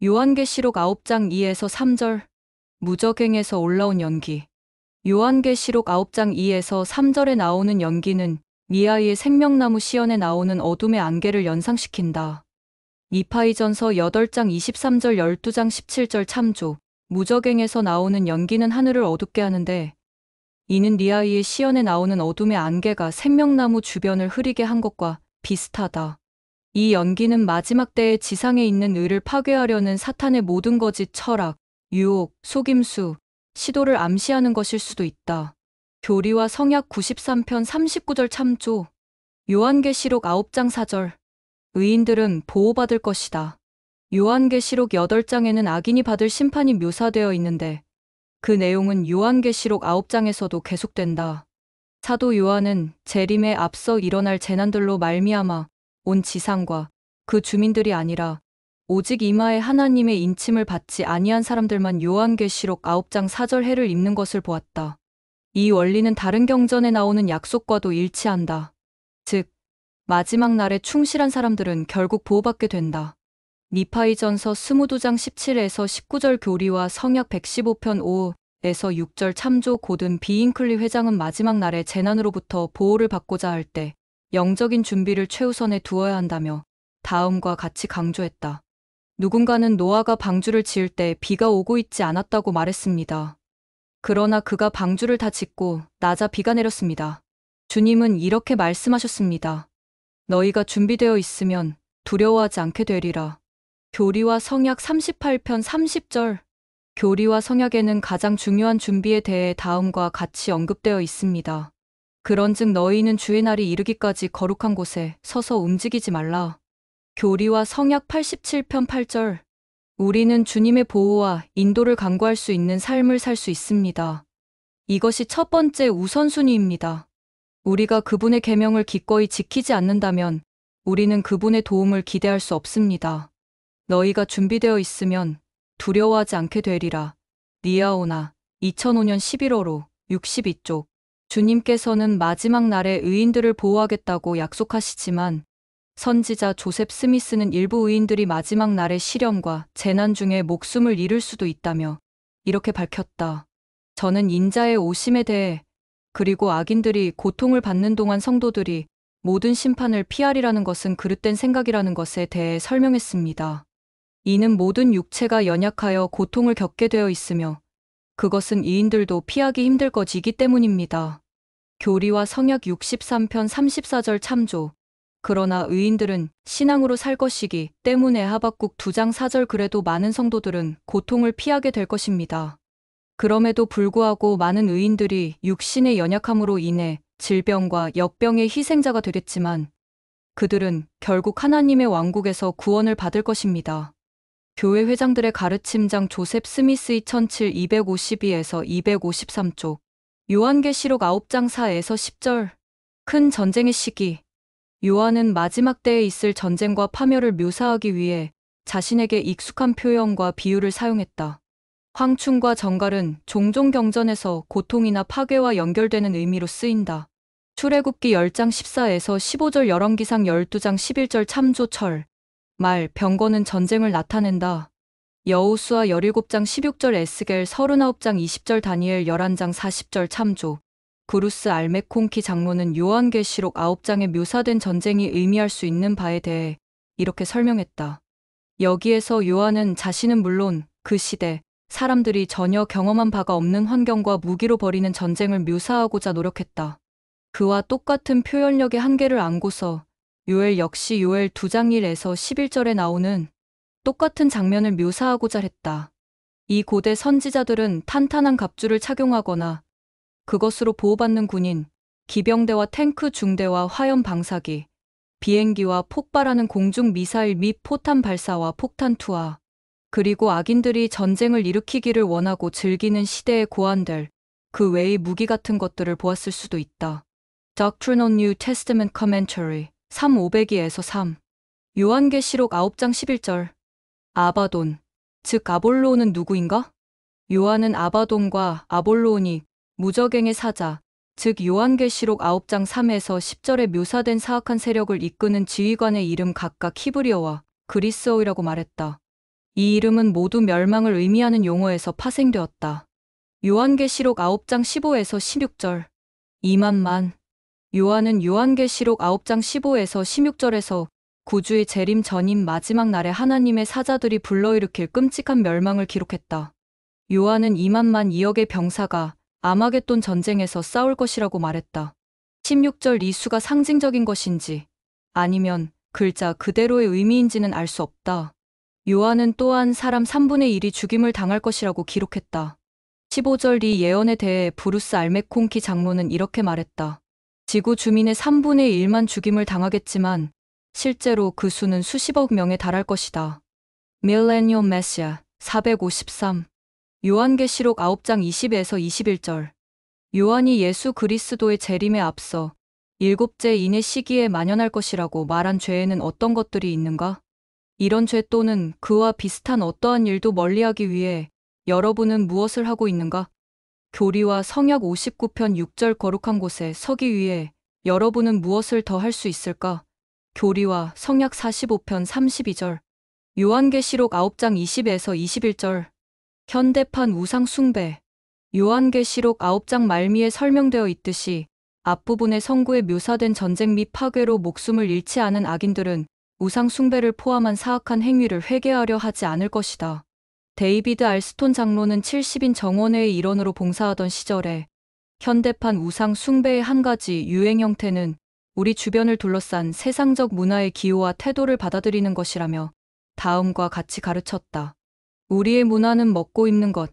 요한계시록 9장 2에서 3절. 무적행에서 올라온 연기. 요한계시록 9장 2에서 3절에 나오는 연기는 미아이의 생명나무 시연에 나오는 어둠의 안개를 연상시킨다. 니파이전서 8장 23절 12장 17절 참조. 무적행에서 나오는 연기는 하늘을 어둡게 하는데 이는 리아이의 시연에 나오는 어둠의 안개가 생명나무 주변을 흐리게 한 것과 비슷하다. 이 연기는 마지막 때에 지상에 있는 의를 파괴하려는 사탄의 모든 거짓 철학, 유혹, 속임수, 시도를 암시하는 것일 수도 있다. 교리와 성약 93편 39절 참조. 요한계시록 9장 4절. 의인들은 보호받을 것이다. 요한계시록 8장에는 악인이 받을 심판이 묘사되어 있는데 그 내용은 요한계시록 9장에서도 계속된다. 사도 요한은 재림에 앞서 일어날 재난들로 말미암아 온 지상과 그 주민들이 아니라 오직 이마에 하나님의 인침을 받지 아니한 사람들만 요한계시록 9장 4절 해를 입는 것을 보았다. 이 원리는 다른 경전에 나오는 약속과도 일치한다. 즉, 마지막 날에 충실한 사람들은 결국 보호받게 된다. 니파이전서 22장 17에서 19절 교리와 성약 115편 5에서 6절 참조. 고든 비잉클리 회장은 마지막 날에 재난으로부터 보호를 받고자 할 때 영적인 준비를 최우선에 두어야 한다며 다음과 같이 강조했다. 누군가는 노아가 방주를 지을 때 비가 오고 있지 않았다고 말했습니다. 그러나 그가 방주를 다 짓고 나자 비가 내렸습니다. 주님은 이렇게 말씀하셨습니다. 너희가 준비되어 있으면 두려워하지 않게 되리라. 교리와 성약 38편 30절. 교리와 성약에는 가장 중요한 준비에 대해 다음과 같이 언급되어 있습니다. 그런즉 너희는 주의 날이 이르기까지 거룩한 곳에 서서 움직이지 말라. 교리와 성약 87편 8절. 우리는 주님의 보호와 인도를 간구할 수 있는 삶을 살 수 있습니다. 이것이 첫 번째 우선순위입니다. 우리가 그분의 계명을 기꺼이 지키지 않는다면 우리는 그분의 도움을 기대할 수 없습니다. 너희가 준비되어 있으면 두려워하지 않게 되리라. 리아오나 2005년 11월호 62쪽. 주님께서는 마지막 날에 의인들을 보호하겠다고 약속하시지만 선지자 조셉 스미스는 일부 의인들이 마지막 날의 시련과 재난 중에 목숨을 잃을 수도 있다며 이렇게 밝혔다. 저는 인자의 오심에 대해 그리고 악인들이 고통을 받는 동안 성도들이 모든 심판을 피하리라는 것은 그릇된 생각이라는 것에 대해 설명했습니다. 이는 모든 육체가 연약하여 고통을 겪게 되어 있으며 그것은 이인들도 피하기 힘들 것이기 때문입니다. 교리와 성약 63편 34절 참조. 그러나 의인들은 신앙으로 살 것이기 때문에 하박국 2장 4절. 그래도 많은 성도들은 고통을 피하게 될 것입니다. 그럼에도 불구하고 많은 의인들이 육신의 연약함으로 인해 질병과 역병의 희생자가 되겠지만 그들은 결국 하나님의 왕국에서 구원을 받을 것입니다. 교회 회장들의 가르침장 조셉 스미스의 17252에서 253쪽. 요한계시록 9장 4에서 10절. 큰 전쟁의 시기. 요한은 마지막 때에 있을 전쟁과 파멸을 묘사하기 위해 자신에게 익숙한 표현과 비유를 사용했다. 황충과 정갈은 종종 경전에서 고통이나 파괴와 연결되는 의미로 쓰인다. 출애굽기 10장 14에서 15절, 열왕기상 12장 11절 참조. 철, 말, 병거는 전쟁을 나타낸다. 여호수아 17장 16절, 에스겔 39장 20절, 다니엘 11장 40절 참조. 브루스 알메콩키 장로는 요한계시록 9장에 묘사된 전쟁이 의미할 수 있는 바에 대해 이렇게 설명했다. 여기에서 요한은 자신은 물론 그 시대 사람들이 전혀 경험한 바가 없는 환경과 무기로 벌이는 전쟁을 묘사하고자 노력했다. 그와 똑같은 표현력의 한계를 안고서 요엘 역시 요엘 2장 1에서 11절에 나오는 똑같은 장면을 묘사하고자 했다. 이 고대 선지자들은 탄탄한 갑주를 착용하거나 그것으로 보호받는 군인, 기병대와 탱크 중대와 화염 방사기, 비행기와 폭발하는 공중 미사일 및 포탄 발사와 폭탄 투하, 그리고 악인들이 전쟁을 일으키기를 원하고 즐기는 시대에 고안될 그 외의 무기 같은 것들을 보았을 수도 있다. Doctrine on New Testament Commentary 3,502에서 3. 요한계시록 9장 11절. 아바돈, 즉 아볼로온은 누구인가? 요한은 아바돈과 아볼로온이 무저갱의 사자, 즉 요한계시록 9장 3에서 10절에 묘사된 사악한 세력을 이끄는 지휘관의 이름 각각 히브리어와 그리스어이라고 말했다. 이 이름은 모두 멸망을 의미하는 용어에서 파생되었다. 요한계시록 9장 15에서 16절. 2만만. 요한은 요한계시록 9장 15에서 16절에서 구주의 재림 전인 마지막 날에 하나님의 사자들이 불러일으킬 끔찍한 멸망을 기록했다. 요한은 2만만 2억의 병사가 아마겟돈 전쟁에서 싸울 것이라고 말했다. 16절 이 수가 상징적인 것인지 아니면 글자 그대로의 의미인지는 알 수 없다. 요한은 또한 사람 3분의 1이 죽임을 당할 것이라고 기록했다. 15절 이 예언에 대해 브루스 알메콩키 장로는 이렇게 말했다. 지구 주민의 3분의 1만 죽임을 당하겠지만 실제로 그 수는 수십억 명에 달할 것이다. 밀레니엄 메시아 453. 요한계시록 9장 20에서 21절. 요한이 예수 그리스도의 재림에 앞서 일곱째 인의 시기에 만연할 것이라고 말한 죄에는 어떤 것들이 있는가? 이런 죄 또는 그와 비슷한 어떠한 일도 멀리하기 위해 여러분은 무엇을 하고 있는가? 교리와 성약 59편 6절 거룩한 곳에 서기 위해 여러분은 무엇을 더 할 수 있을까? 교리와 성약 45편 32절. 요한계시록 9장 20에서 21절. 현대판 우상 숭배. 요한계시록 9장 말미에 설명되어 있듯이 앞부분의 성구에 묘사된 전쟁 및 파괴로 목숨을 잃지 않은 악인들은 우상 숭배를 포함한 사악한 행위를 회개하려 하지 않을 것이다. 데이비드 알스톤 장로는 70인 정원회의 일원으로 봉사하던 시절에 현대판 우상 숭배의 한 가지 유행 형태는 우리 주변을 둘러싼 세상적 문화의 기호와 태도를 받아들이는 것이라며 다음과 같이 가르쳤다. 우리의 문화는 먹고 입는 것,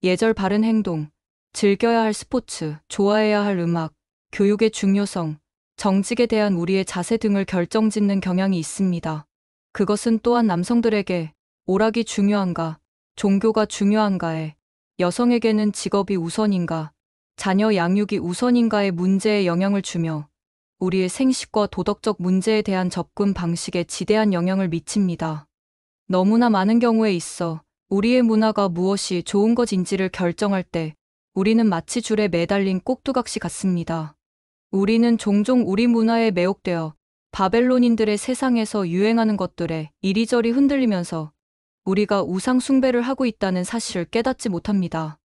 예절 바른 행동, 즐겨야 할 스포츠, 좋아해야 할 음악, 교육의 중요성, 정직에 대한 우리의 자세 등을 결정짓는 경향이 있습니다. 그것은 또한 남성들에게 오락이 중요한가, 종교가 중요한가에, 여성에게는 직업이 우선인가, 자녀 양육이 우선인가의 문제에 영향을 주며 우리의 생식과 도덕적 문제에 대한 접근 방식에 지대한 영향을 미칩니다. 너무나 많은 경우에 있어 우리의 문화가 무엇이 좋은 것인지를 결정할 때 우리는 마치 줄에 매달린 꼭두각시 같습니다. 우리는 종종 우리 문화에 매혹되어 바벨론인들의 세상에서 유행하는 것들에 이리저리 흔들리면서 우리가 우상 숭배를 하고 있다는 사실을 깨닫지 못합니다.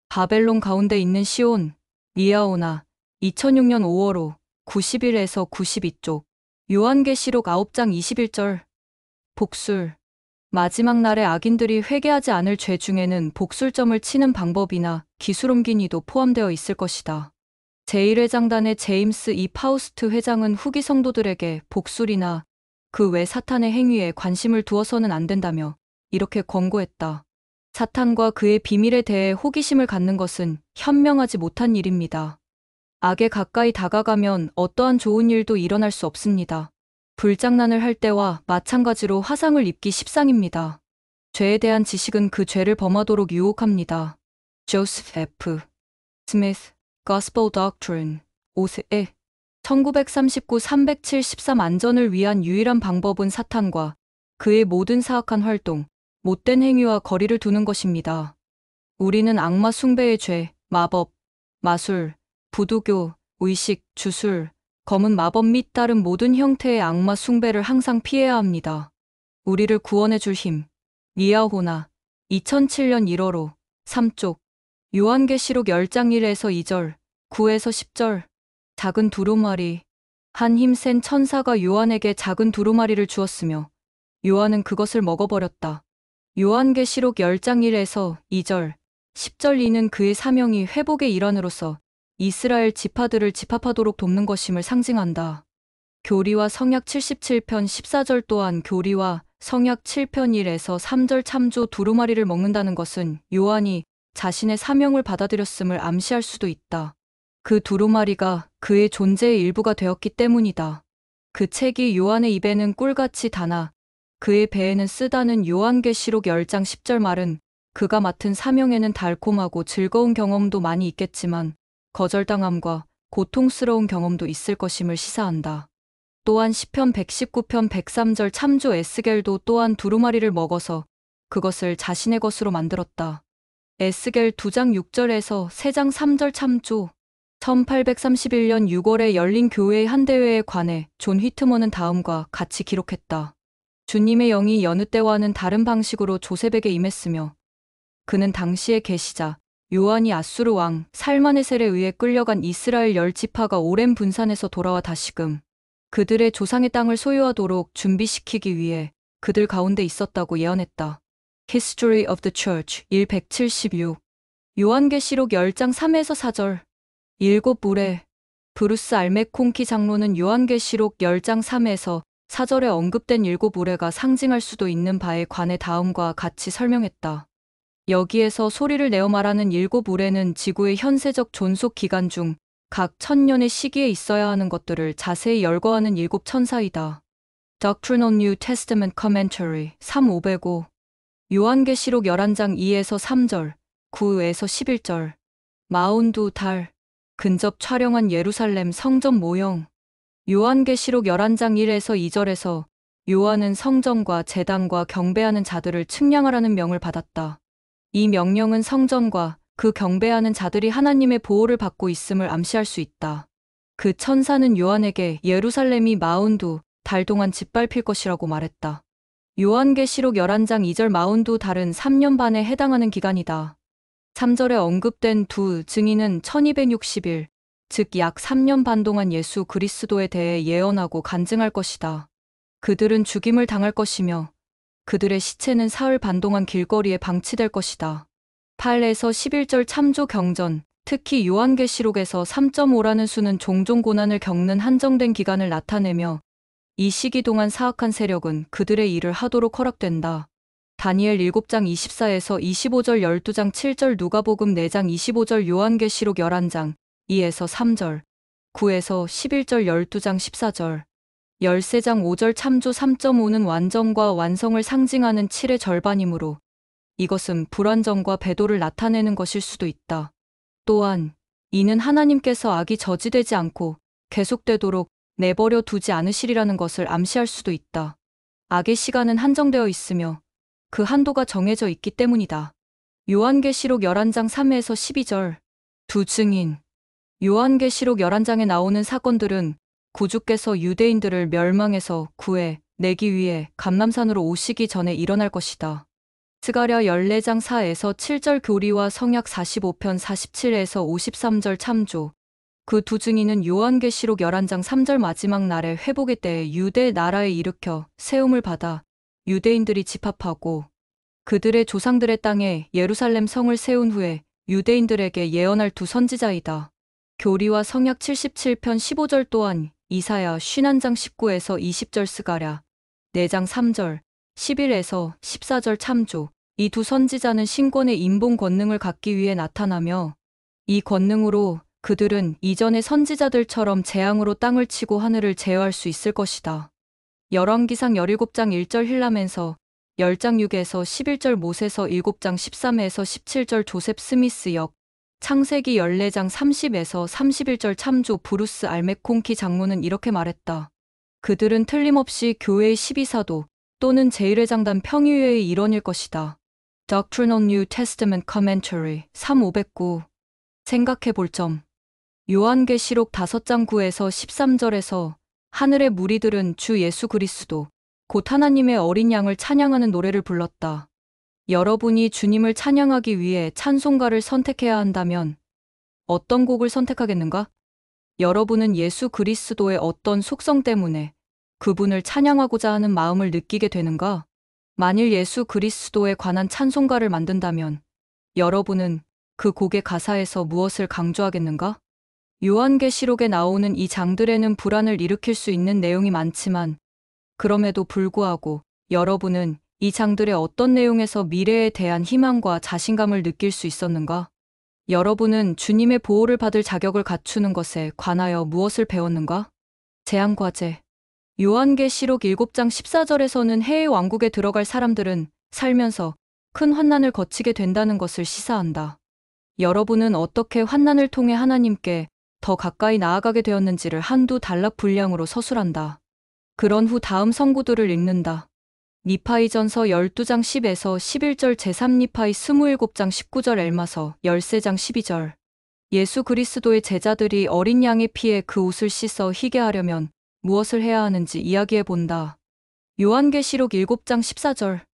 바벨론 가운데 있는 시온, 리아오나 2006년 5월호 91에서 92쪽. 요한계시록 9장 21절. 복술. 마지막 날에 악인들이 회개하지 않을 죄 중에는 복술점을 치는 방법이나 기술 옮기니도 포함되어 있을 것이다. 제1회장단의 제임스 이 파우스트 회장은 후기 성도들에게 복술이나 그 외 사탄의 행위에 관심을 두어서는 안 된다며 이렇게 권고했다. 사탄과 그의 비밀에 대해 호기심을 갖는 것은 현명하지 못한 일입니다. 악에 가까이 다가가면 어떠한 좋은 일도 일어날 수 없습니다. 불장난을 할 때와 마찬가지로 화상을 입기 십상입니다. 죄에 대한 지식은 그 죄를 범하도록 유혹합니다. 조세프 F. 스미스, Gospel Doctrine, 5세 1939-373 안전을 위한 유일한 방법은 사탄과 그의 모든 사악한 활동, 못된 행위와 거리를 두는 것입니다. 우리는 악마 숭배의 죄, 마법, 마술, 부두교, 의식, 주술, 검은 마법 및 다른 모든 형태의 악마 숭배를 항상 피해야 합니다. 우리를 구원해 줄 힘. 리아호나 2007년 1월호 3쪽. 요한계시록 10장 1에서 2절, 9에서 10절. 작은 두루마리. 한 힘센 천사가 요한에게 작은 두루마리를 주었으며 요한은 그것을 먹어버렸다. 요한계시록 10장 1에서 2절, 10절 이는 그의 사명이 회복의 일환으로서 이스라엘 지파들을 집합하도록 돕는 것임을 상징한다. 교리와 성약 77편 14절 또한 교리와 성약 7편 1에서 3절 참조 두루마리를 먹는다는 것은 요한이 자신의 사명을 받아들였음을 암시할 수도 있다. 그 두루마리가 그의 존재의 일부가 되었기 때문이다. 그 책이 요한의 입에는 꿀같이 다나 그의 배에는 쓰다는 요한계시록 10장 10절 말은 그가 맡은 사명에는 달콤하고 즐거운 경험도 많이 있겠지만 거절당함과 고통스러운 경험도 있을 것임을 시사한다. 또한 시편 119편 103절 참조 에스겔도 또한 두루마리를 먹어서 그것을 자신의 것으로 만들었다. 에스겔 2장 6절에서 3장 3절 참조 1831년 6월에 열린 교회의 한 대회에 관해 존 휘트먼은 다음과 같이 기록했다. 주님의 영이 여느 때와는 다른 방식으로 조셉에게 임했으며 그는 당시의 계시자 요한이 아수르 왕 살마네셀에 의해 끌려간 이스라엘 10지파가 오랜 분산에서 돌아와 다시금 그들의 조상의 땅을 소유하도록 준비시키기 위해 그들 가운데 있었다고 예언했다. History of the Church 176 요한계시록 10장 3에서 4절 일곱 무례 브루스 알메콩키 장로는 요한계시록 10장 3에서 4절에 언급된 일곱 무례가 상징할 수도 있는 바에 관해 다음과 같이 설명했다. 여기에서 소리를 내어 말하는 일곱 무례는 지구의 현세적 존속 기간 중 각 1000년의 시기에 있어야 하는 것들을 자세히 열거하는 일곱 천사이다. Doctrine on New Testament Commentary 3505 요한계시록 11장 2에서 3절, 9에서 11절 마운드 달 근접 촬영한 예루살렘 성전 모형 요한계시록 11장 1에서 2절에서 요한은 성전과 제단과 경배하는 자들을 측량하라는 명을 받았다. 이 명령은 성전과 그 경배하는 자들이 하나님의 보호를 받고 있음을 암시할 수 있다. 그 천사는 요한에게 예루살렘이 마운드 달 동안 짓밟힐 것이라고 말했다. 요한계시록 11장 2절 마운드 달은 3년 반에 해당하는 기간이다. 3절에 언급된 두 증인은 1260일, 즉 약 3년 반 동안 예수 그리스도에 대해 예언하고 간증할 것이다. 그들은 죽임을 당할 것이며 그들의 시체는 사흘 반 동안 길거리에 방치될 것이다. 8에서 11절 참조 경전, 특히 요한계시록에서 3.5라는 수는 종종 고난을 겪는 한정된 기간을 나타내며 이 시기 동안 사악한 세력은 그들의 일을 하도록 허락된다. 다니엘 7장 24에서 25절 12장 7절 누가복음 4장 25절 요한계시록 11장 2에서 3절 9에서 11절 12장 14절 13장 5절 참조 3.5는 완전과 완성을 상징하는 7의 절반이므로 이것은 불완전과 배도를 나타내는 것일 수도 있다. 또한 이는 하나님께서 악이 저지되지 않고 계속되도록 내버려 두지 않으시리라는 것을 암시할 수도 있다. 악의 시간은 한정되어 있으며 그 한도가 정해져 있기 때문이다. 요한계시록 11장 3에서 12절 두 증인 요한계시록 11장에 나오는 사건들은 구주께서 유대인들을 멸망에서 구해 내기 위해 감람산으로 오시기 전에 일어날 것이다. 스가랴 14장 4에서 7절 교리와 성약 45편 47에서 53절 참조 그 두 증인은 요한계시록 11장 3절 마지막 날의 회복의 때에 유대 나라에 일으켜 세움을 받아 유대인들이 집합하고 그들의 조상들의 땅에 예루살렘 성을 세운 후에 유대인들에게 예언할 두 선지자이다. 교리와 성약 77편 15절 또한 이사야 51장 19에서 20절 스가랴 4장 3절 11에서 14절 참조 이 두 선지자는 신권의 인본 권능을 갖기 위해 나타나며 이 권능으로 그들은 이전의 선지자들처럼 재앙으로 땅을 치고 하늘을 제어할 수 있을 것이다. 열왕기상 17장 1절 힐라멘서 10장 6에서 11절 모세서 7장 13에서 17절 조셉 스미스 역 창세기 14장 30에서 31절 참조 브루스 알메콩키 장로는 이렇게 말했다. 그들은 틀림없이 교회의 12사도 또는 제1회장단 평의회의 일원일 것이다. Doctrine on New Testament Commentary 3509 생각해 볼 점 요한계시록 5장 9에서 13절에서 하늘의 무리들은 주 예수 그리스도 곧 하나님의 어린 양을 찬양하는 노래를 불렀다. 여러분이 주님을 찬양하기 위해 찬송가를 선택해야 한다면 어떤 곡을 선택하겠는가? 여러분은 예수 그리스도의 어떤 속성 때문에 그분을 찬양하고자 하는 마음을 느끼게 되는가? 만일 예수 그리스도에 관한 찬송가를 만든다면 여러분은 그 곡의 가사에서 무엇을 강조하겠는가? 요한계시록에 나오는 이 장들에는 불안을 일으킬 수 있는 내용이 많지만 그럼에도 불구하고 여러분은 이 장들의 어떤 내용에서 미래에 대한 희망과 자신감을 느낄 수 있었는가? 여러분은 주님의 보호를 받을 자격을 갖추는 것에 관하여 무엇을 배웠는가? 제안과제 요한계시록 7장 14절에서는 해의 왕국에 들어갈 사람들은 살면서 큰 환난을 거치게 된다는 것을 시사한다. 여러분은 어떻게 환난을 통해 하나님께 더 가까이 나아가게 되었는지를 한두 단락 분량으로 서술한다. 그런 후 다음 성구들을 읽는다. 니파이전서 12장 10에서 11절 제3니파이 27장 19절 엘마서 13장 12절 예수 그리스도의 제자들이 어린 양의 피에 그 옷을 씻어 희게 하려면 무엇을 해야 하는지 이야기해 본다. 요한계시록 7장 14절